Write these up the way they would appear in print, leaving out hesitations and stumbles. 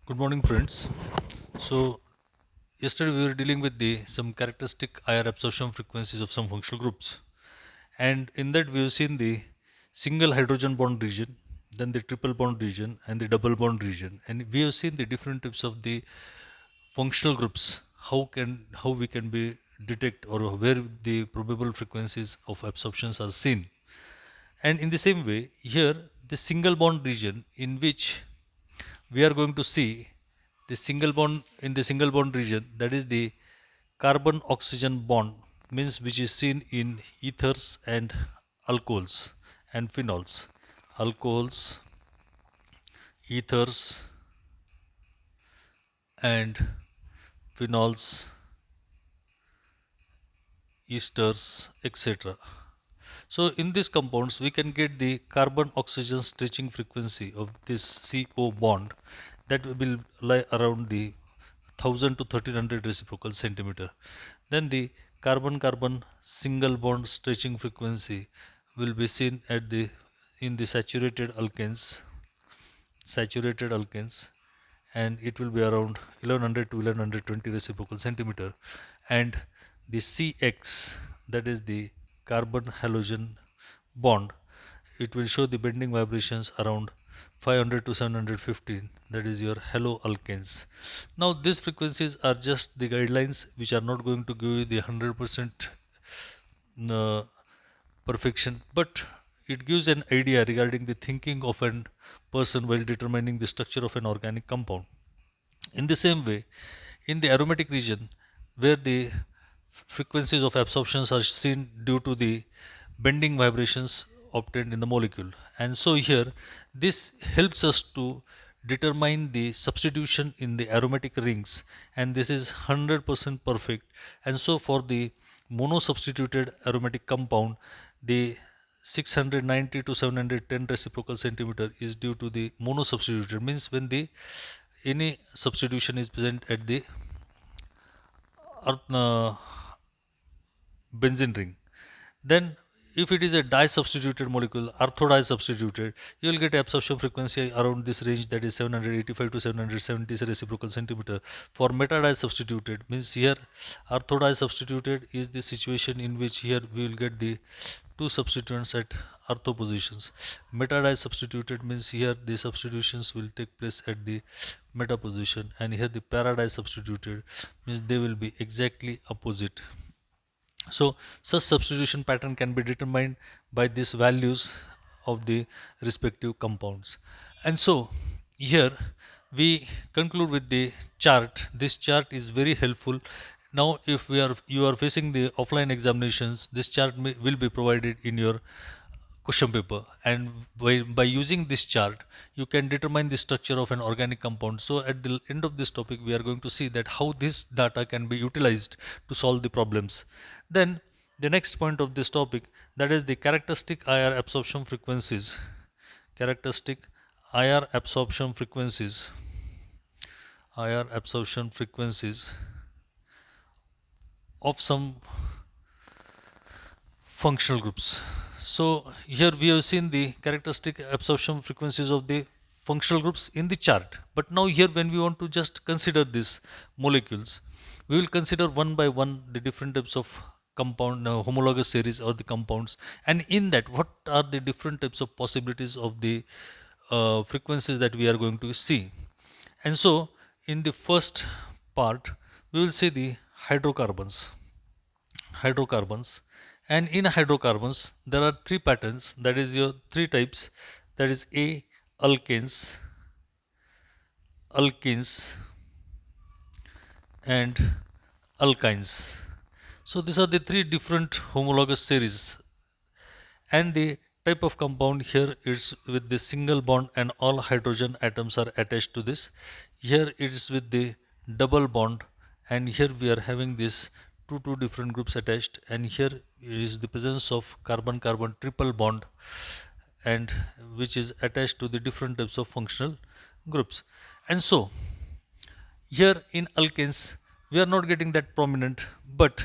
Good morning, friends. So, yesterday we were dealing with the some characteristic IR absorption frequencies of some functional groups, and in that we have seen the single hydrogen bond region, then the triple bond region, and the double bond region, and we have seen the different types of the functional groups. How we can be detect or where the probable frequencies of absorptions are seen, and in the same way here the single bond region in which we are going to see the single bond in the single bond region, that is the carbon oxygen bond, means which is seen in ethers and alcohols and phenols. Alcohols, ethers, and phenols, esters, etc. So in these compounds we can get the carbon oxygen stretching frequency of this CO bond that will lie around the 1000 to 1300 reciprocal centimeter. Then the carbon carbon single bond stretching frequency will be seen at the in the saturated alkanes, and it will be around 1100 to 1120 reciprocal centimeter. And the CX, that is the carbon halogen bond, it will show the bending vibrations around 500 to 715, that is your halo alkanes. Now these frequencies are just the guidelines which are not going to give you the 100% uh, perfection, but it gives an idea regarding the thinking of a person while determining the structure of an organic compound. In the same way, in the aromatic region, where the frequencies of absorptions are seen due to the bending vibrations obtained in the molecule, and so here this helps us to determine the substitution in the aromatic rings, and this is 100% perfect. And so for the mono-substituted aromatic compound, the 690 to 710 reciprocal centimeter is due to the mono-substituted, means when the any substitution is present at the uh, benzene ring. Then if it is a di-substituted molecule, ortho-di substituted, you will get absorption frequency around this range, that is 785 to 770 reciprocal centimeter. For meta-di substituted, means here ortho-di substituted is the situation in which here we will get the two substituents at ortho positions. Meta-di substituted means here the substitutions will take place at the meta position, and here the para-di substituted means they will be exactly opposite. So such substitution pattern can be determined by these values of the respective compounds. And so here we conclude with the chart. This chart is very helpful. Now if you are facing the offline examinations, this chart will be provided in your question paper, and by using this chart you can determine the structure of an organic compound. So at the end of this topic we are going to see that how this data can be utilized to solve the problems. Then the next point of this topic, that is the characteristic IR absorption frequencies. Characteristic IR absorption frequencies. IR absorption frequencies of some functional groups. So here we have seen the characteristic absorption frequencies of the functional groups in the chart. But now here when we want to just consider these molecules, we will consider one by one the different types of compound homologous series or the compounds, and in that what are the different types of possibilities of the frequencies that we are going to see. And so in the first part we will see the hydrocarbons. And in hydrocarbons there are three patterns, that is your three types, that is a alkanes, alkenes, and alkynes. So these are the three different homologous series, and the type of compound here is with the single bond and all hydrogen atoms are attached to this. Here it is with the double bond, and here we are having this two different groups attached, and here is the presence of carbon carbon triple bond, and which is attached to the different types of functional groups. And so here in alkanes we are not getting that prominent, but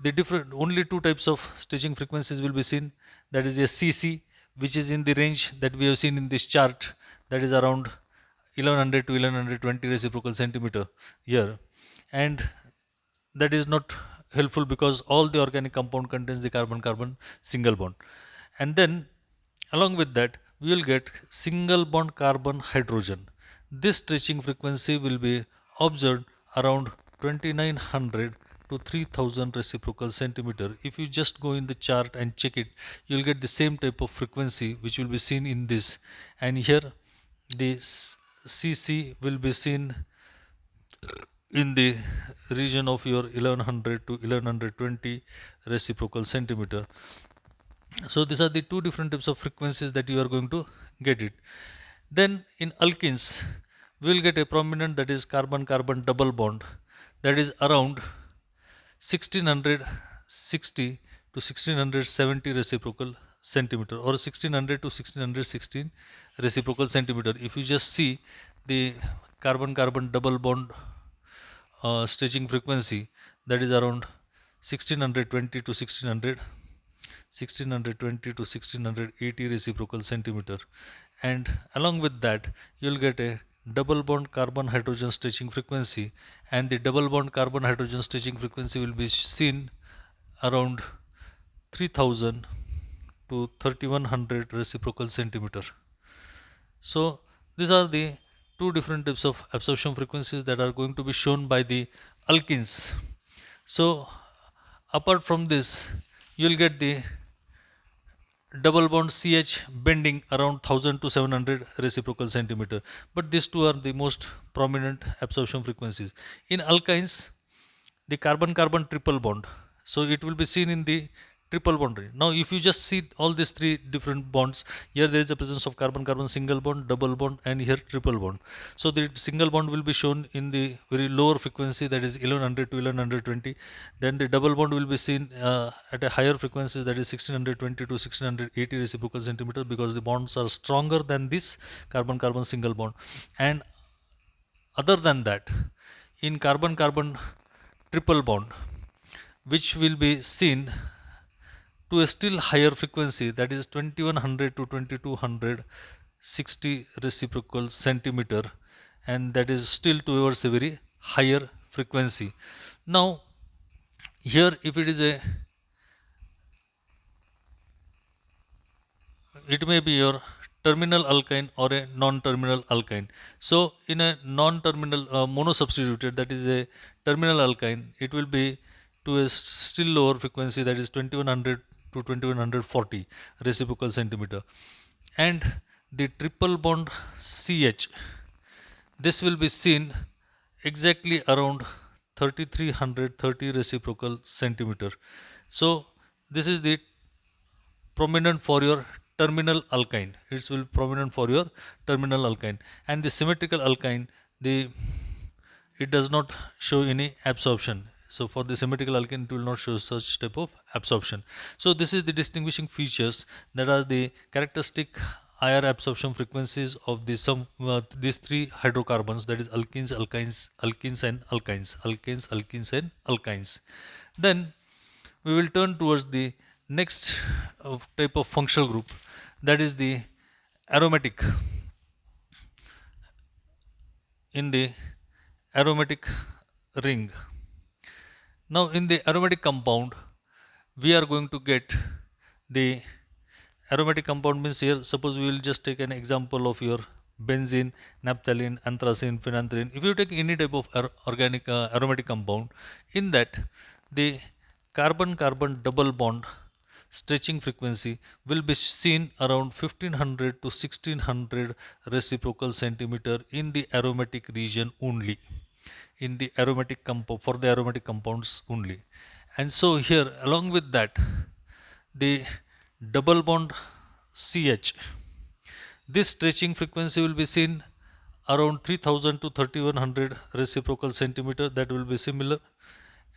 the different only two types of staging frequencies will be seen, that is a CC, which is in the range that we have seen in this chart, that is around 1100 to 1120 reciprocal centimeter here, and that is not helpful because all the organic compound contains the carbon carbon single bond. And then along with that we will get single bond carbon hydrogen. This stretching frequency will be observed around 2900 to 3000 reciprocal centimeter. If you just go in the chart and check it, you will get the same type of frequency which will be seen in this, and here the CC will be seen in the region of your 1100 to 1120 reciprocal centimeter. So these are the two different types of frequencies that you are going to get it. Then in alkenes we will get a prominent, that is carbon carbon double bond, that is around 1660 to 1670 reciprocal centimeter, or 1600 to 1616 reciprocal centimeter. If you just see the carbon carbon double bond stretching frequency, that is around 1620 to 1620 to 1680 reciprocal centimeter. And along with that you will get a double bond carbon hydrogen stretching frequency, and the double bond carbon hydrogen stretching frequency will be seen around 3000 to 3100 reciprocal centimeter. So these are the two different types of absorption frequencies that are going to be shown by the alkenes. So apart from this you will get the double bond CH bending around 1000 to 700 reciprocal centimeter, but these two are the most prominent absorption frequencies. In alkynes the carbon carbon triple bond, so it will be seen in the triple bond range. Now if you just see all these three different bonds, here there is the presence of carbon carbon single bond, double bond, and here triple bond. So the single bond will be shown in the very lower frequency, that is 1100 to 1120. Then the double bond will be seen at a higher frequency, that is 1620 to 1680 reciprocal centimeter, because the bonds are stronger than this carbon carbon single bond. And other than that, in carbon carbon triple bond, which will be seen to a still higher frequency, that is 2100 to 2260 reciprocal centimeter, and that is still towards a very higher frequency. Now here if it is a, it may be your terminal alkyne or a non-terminal alkyne. So in a non-terminal monosubstituted, that is a terminal alkyne, it will be to a still lower frequency, that is 2100 to 2140 reciprocal centimeter. And the triple bond CH, this will be seen exactly around 3330 reciprocal centimeter. So this is the prominent for your terminal alkyne, it will be prominent for your terminal alkyne. And the symmetrical alkyne, the it does not show any absorption. So for the symmetrical alkyne it will not show such type of absorption. So this is the distinguishing features, that are the characteristic IR absorption frequencies of the these three hydrocarbons, that is alkenes, alkynes, alkenes and alkynes, alkanes, alkenes and alkynes. Then we will turn towards the next type of functional group, that is the aromatic. In the aromatic ring, now in the aromatic compound we are going to get the aromatic compound, means here suppose we will just take an example of your benzene, naphthalene, anthracene, phenanthrene. If you take any type of organic aromatic compound, in that the carbon carbon double bond stretching frequency will be seen around 1500 to 1600 reciprocal centimeter in the aromatic region only, in the aromatic compound, for the aromatic compounds only. And so here along with that the double bond CH, this stretching frequency will be seen around 3000 to 3100 reciprocal centimeter, that will be similar.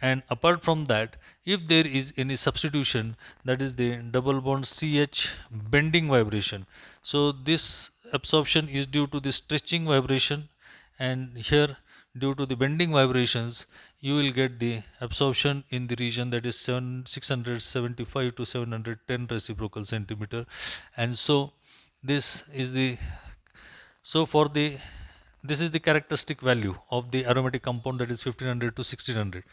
And apart from that, if there is any substitution, that is the double bond CH bending vibration, so this absorption is due to the stretching vibration, and here due to the bending vibrations you will get the absorption in the region, that is 675 to 710 reciprocal centimeter. And so this is the, so for the this is the characteristic value of the aromatic compound, that is 1500 to 1600.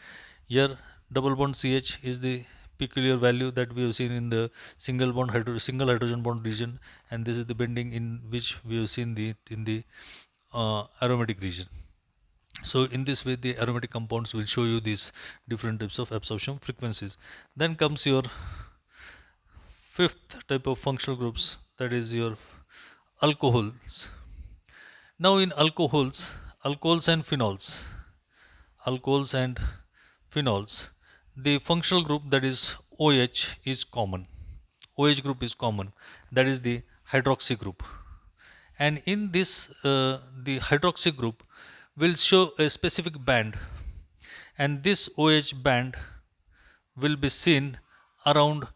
Here double bond CH is the peculiar value that we have seen in the single hydrogen bond region, and this is the bending in which we have seen the in the aromatic region. So in this way the aromatic compounds will show you these different types of absorption frequencies. Then comes your fifth type of functional groups, that is your alcohols. Now in alcohols and phenols, the functional group, that is OH, is common. OH group is common, that is the hydroxy group. And in this, the hydroxy group will show a specific band, and this OH band will be seen around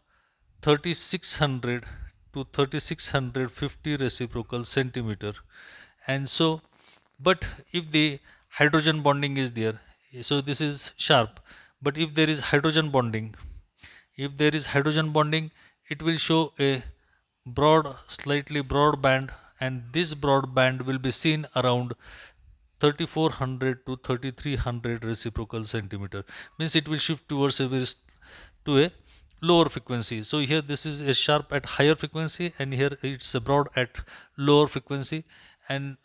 3600 to 3650 reciprocal centimeter. And so, but if the hydrogen bonding is there, so this is sharp, but if there is hydrogen bonding, it will show a slightly broad band, and this broad band will be seen around 3400 to 3300 reciprocal centimeter. Means it will shift towards to a lower frequency. So here this is a sharp at higher frequency, and here it's a broad at lower frequency. And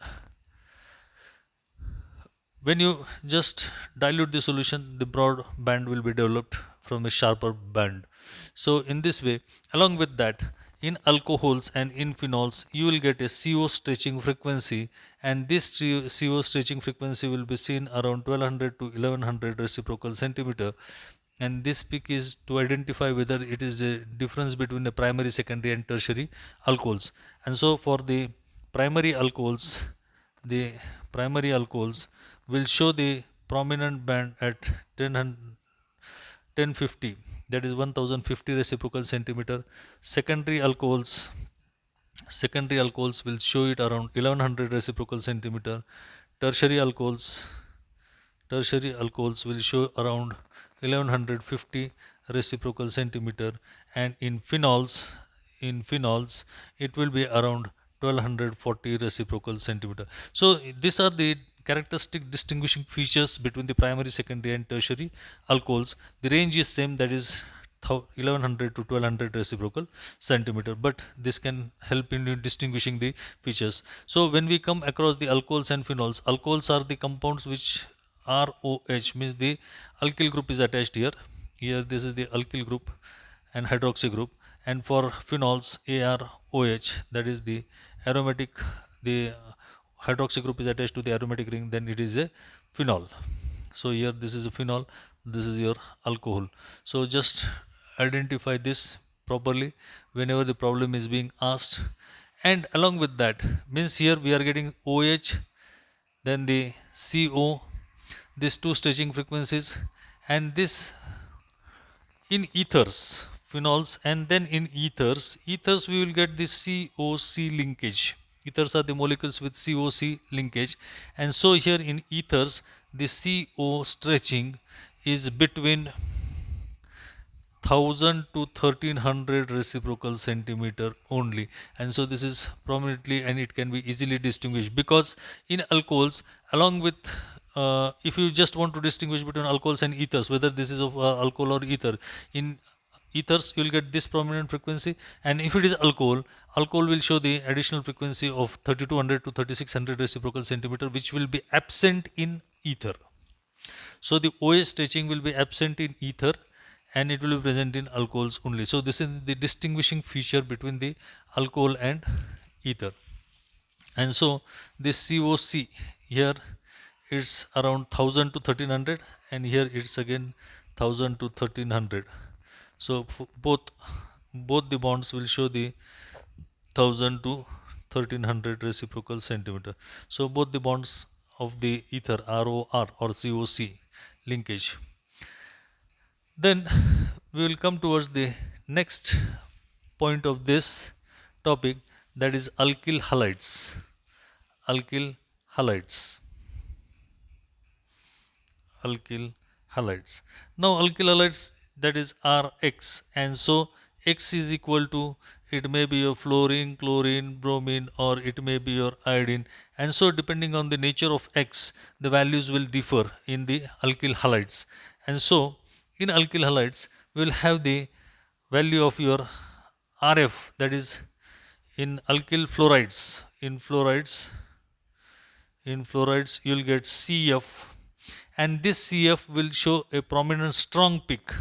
when you just dilute the solution, the broad band will be developed from a sharper band. So in this way, along with that, in alcohols and in phenols, you will get a CO stretching frequency, and this CO stretching frequency will be seen around 1200 to 1100 reciprocal centimeter. And this peak is to identify whether it is the difference between the primary, secondary, and tertiary alcohols. And so for the primary alcohols, the primary alcohols will show the prominent band at 1050, that is 1050 reciprocal centimeter. Secondary alcohols will show it around 1100 reciprocal centimeter. Tertiary alcohols will show around 1150 reciprocal centimeter. And in phenols it will be around 1240 reciprocal centimeter. So these are the characteristic distinguishing features between the primary, secondary, and tertiary alcohols. The range is same, that is 1100 to 1200 reciprocal centimeter, but this can help in distinguishing the features. So when we come across the alcohols and phenols, alcohols are the compounds which ROH, means the alkyl group is attached here. Here this is the alkyl group and hydroxy group. And for phenols, AROH, that is the aromatic, the hydroxy group is attached to the aromatic ring, then it is a phenol. So here this is a phenol, this is your alcohol. So just identify this properly whenever the problem is being asked. And along with that, means here we are getting OH, then the CO, these two stretching frequencies, and this in phenols, and then in ethers we will get the COC linkage. Ethers are the molecules with COC linkage, and so here in ethers the CO stretching is between 1000 to 1300 reciprocal centimeter only. And so this is prominently, and it can be easily distinguished, because in alcohols, along with if you just want to distinguish between alcohols and ethers, whether this is of alcohol or ether, in ethers you will get this prominent frequency, and if it is alcohol will show the additional frequency of 3200 to 3600 reciprocal centimeter, which will be absent in ether. So the OH stretching will be absent in ether, and it will be present in alcohols only. So this is the distinguishing feature between the alcohol and ether. And so this COC here, it's around 1000 to 1300, and here it's again 1000 to 1300. So both the bonds will show the 1000 to 1300 reciprocal centimeter. So both the bonds of the ether, ROR or COC linkage. Then we will come towards the next point of this topic, that is alkyl halides. Alkyl halides. Alkyl halides. Now alkyl halides, that is Rx, and so X is equal to it may be your fluorine, chlorine, bromine, or it may be your iodine. And so depending on the nature of X, the values will differ in the alkyl halides. And so in alkyl halides we will have the value of your RF, that is in alkyl fluorides. In fluorides you will get CF, and this CF will show a prominent strong peak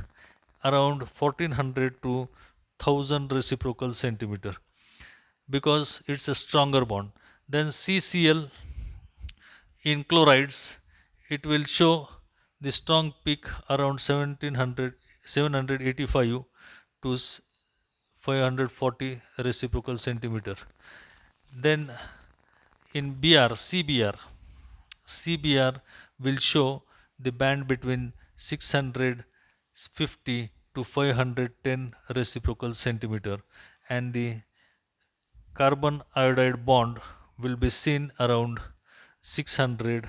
around 1400 to 1000 reciprocal centimeter, because it's a stronger bond. Then CCl in chlorides, it will show the strong peak around 785 to 540 reciprocal centimeter. Then in CBr will show the band between 650 to 510 reciprocal centimeter, and the carbon iodide bond will be seen around 600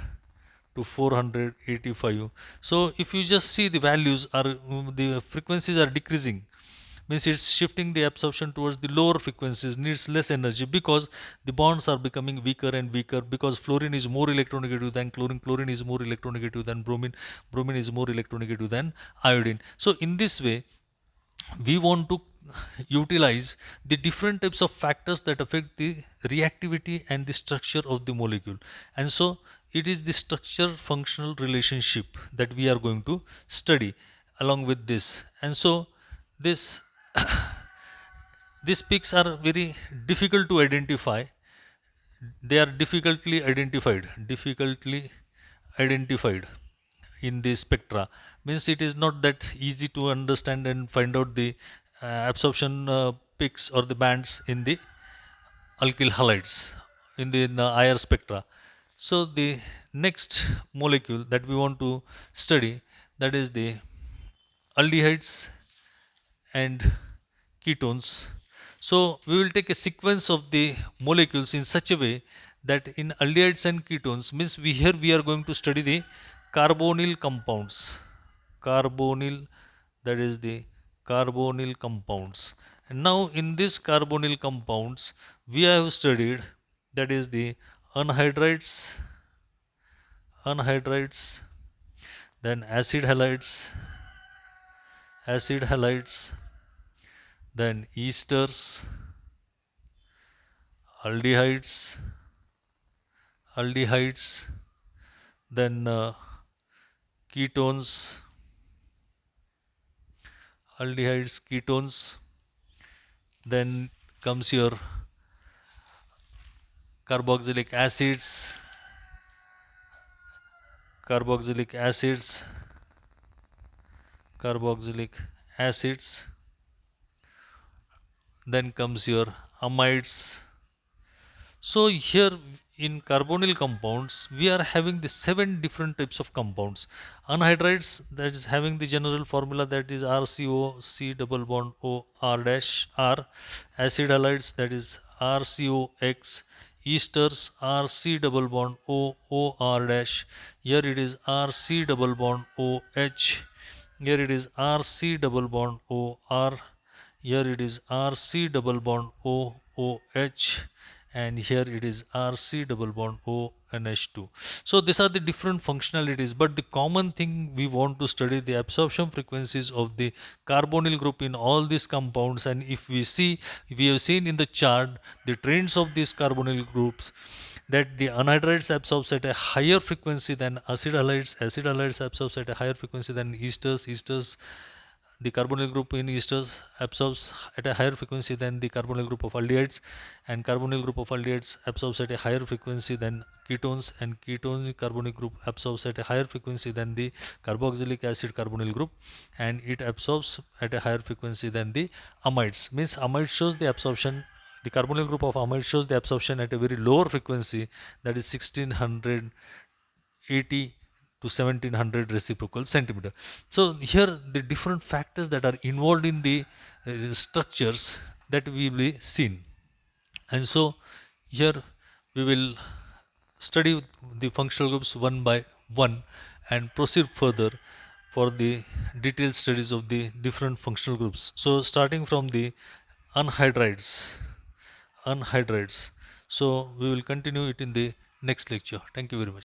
to 485. So if you just see the values are the frequencies are decreasing, means it's shifting the absorption towards the lower frequencies, needs less energy, because the bonds are becoming weaker and weaker, because fluorine is more electronegative than chlorine, chlorine is more electronegative than bromine, bromine is more electronegative than iodine. So in this way we want to utilize the different types of factors that affect the reactivity and the structure of the molecule. And so it is the structure functional relationship that we are going to study along with this. And so this these peaks are very difficult to identify. They are difficultly identified in the spectra, means it is not that easy to understand and find out the absorption peaks or the bands in the alkyl halides in the IR spectra. So the next molecule that we want to study, that is the aldehydes and ketones. So we will take a sequence of the molecules in such a way that in aldehydes and ketones, means we are going to study the carbonyl compounds. Carbonyl, that is the carbonyl compounds. And now in this carbonyl compounds we have studied, that is the anhydrides, then acid halides, then esters, aldehydes, then ketones, then comes your carboxylic acids, carboxylic acids, then comes your amides. So here in carbonyl compounds we are having the 7 different types of compounds. Anhydrides, that is having the general formula, that is RCO C double bond O R dash R. Acid halides, that is RCOX. Esters RC double bond O O R dash. Here it is RC double bond OH. Here it is RC double bond OR. Here it is RC double bond OOH, and here it is RC double bond ONH2. So these are the different functionalities, but the common thing we want to study the absorption frequencies of the carbonyl group in all these compounds. And if we have seen in the chart the trends of these carbonyl groups, that the anhydrides absorbs at a higher frequency than acid halides absorbs at a higher frequency than esters, the carbonyl group in esters absorbs at a higher frequency than the carbonyl group of aldehydes, and carbonyl group of aldehydes absorbs at a higher frequency than ketones, and ketone carbonyl group absorbs at a higher frequency than the carboxylic acid carbonyl group, and it absorbs at a higher frequency than the amides. Means amide shows the absorption, the carbonyl group of amide shows the absorption at a very lower frequency, that is 1680 to 1700 reciprocal centimeter. So here the different factors that are involved in the structures that we will be seen. And so here we will study the functional groups one by one and proceed further for the detailed studies of the different functional groups. So starting from the anhydrides. Anhydrides. So we will continue it in the next lecture. Thank you very much.